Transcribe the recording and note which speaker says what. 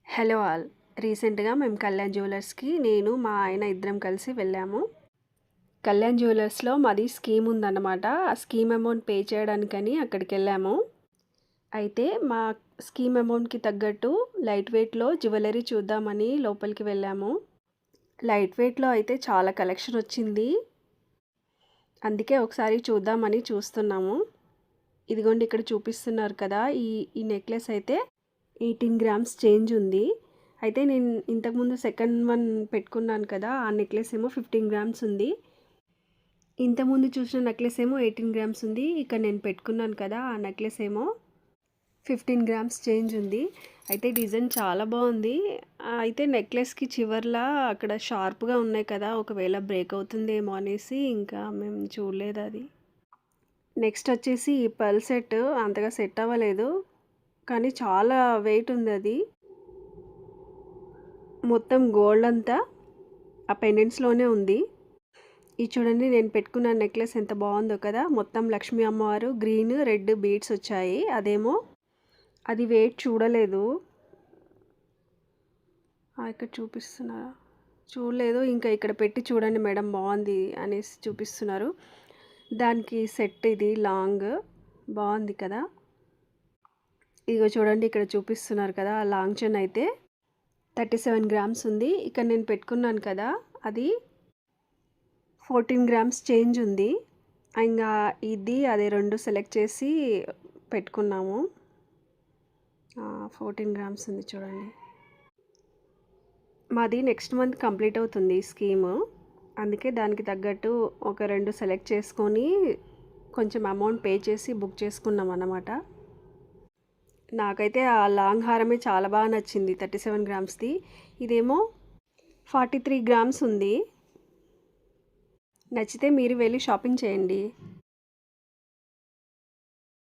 Speaker 1: Hello all. రీసెంట్‌గా మేము కళ్యాణ్ జ్యువెలర్స్‌కి నేను, మా ఆయన ఇద్దరం కలిసి వెళ్ళాము. కళ్యాణ్ జ్యువెలర్స్‌లో మాది స్కీమ్ ఉందన్నమాట. ఆ స్కీమ్ అమౌంట్ పే చేయడానికని అక్కడికెళ్ళాము. అయితే మా స్కీమ్ అమౌంట్‌కి తగ్గట్టు లైట్ వెయిట్‌లో జ్యువెలరీ చూద్దామని లోపలికి వెళ్ళాము. లైట్ వెయిట్‌లో అయితే చాలా కలెక్షన్ వచ్చింది. అందుకే ఒకసారి చూద్దామని చూస్తున్నాము. ఇదిగోండి ఇక్కడ చూపిస్తున్నారు కదా! ఈ నెక్లెస్ అయితే 18 గ్రామ్స్ చేంజ్ ఉంది. అయితే నేను ఇంతకుముందు సెకండ్ వన్ పెట్టుకున్నాను కదా! ఆ నెక్లెస్ ఏమో 15 గ్రామ్స్ ఉంది. ఇంతకుముందు చూసిన నెక్లెస్ ఏమో 18 గ్రామ్స్ ఉంది. ఇక్కడ నేను పెట్టుకున్నాను కదా! ఆ నెక్లెస్ ఏమో 15 గ్రామ్స్ చేంజ్ ఉంది. అయితే డిజైన్ చాలా బాగుంది. అయితే నెక్లెస్‌కి చివర్లా అక్కడ షార్ప్‌గా ఉన్నాయి కదా! ఒకవేళ బ్రేక్ అవుతుందేమో అనేసి ఇంకా మేము చూడలేదు అది. నెక్స్ట్ వచ్చేసి ఈ పర్ల్ సెట్ అంతగా సెట్ అవ్వలేదు. కానీ చాలా వెయిట్ ఉంది అది. మొత్తం గోల్డ్ అంతా ఆ పెండెంట్స్‌లోనే ఉంది. ఇది చూడండి నేను పెట్టుకున్న నెక్లెస్ ఎంత బాగుందో కదా! మొత్తం లక్ష్మీ అమ్మవారు గ్రీన్, రెడ్ బీడ్స్ వచ్చాయి. అదేమో అది వెయిట్ చూడలేదు. ఇక్కడ చూపిస్తున్నారా? చూడలేదు. ఇంకా ఇక్కడ పెట్టి చూడండి మేడం బాగుంది అనేసి చూపిస్తున్నారు. దానికి సెట్ ఇది లాంగ్ బాగుంది కదా! ఇదిగో చూడండి ఇక్కడ చూపిస్తున్నారు కదా! ఆ లాంగ్ చైన్ అయితే 37 గ్రామ్స్ ఉంది. ఇక్కడ నేను పెట్టుకున్నాను కదా! అది 14 గ్రామ్స్ చేంజ్ ఉంది. ఇంగా ఇది అది 2 సెలెక్ట్ చేసి పెట్టుకున్నాము. 14 గ్రామ్స్ ఉంది చూడండి. మాది నెక్స్ట్ మంత్ కంప్లీట్ అవుతుంది ఈ స్కీము. అందుకే దానికి తగ్గట్టు ఒక 2 సెలెక్ట్ చేసుకొని కొంచెం అమౌంట్ పే చేసి బుక్ చేసుకున్నాం అన్నమాట. నాకైతే ఆ లాంగ్ హారమే చాలా బాగా నచ్చింది 37 గ్రామ్స్‌ది. ఇదేమో 43 గ్రామ్స్ ఉంది. నచ్చితే మీరు వెళ్ళి షాపింగ్ చేయండి.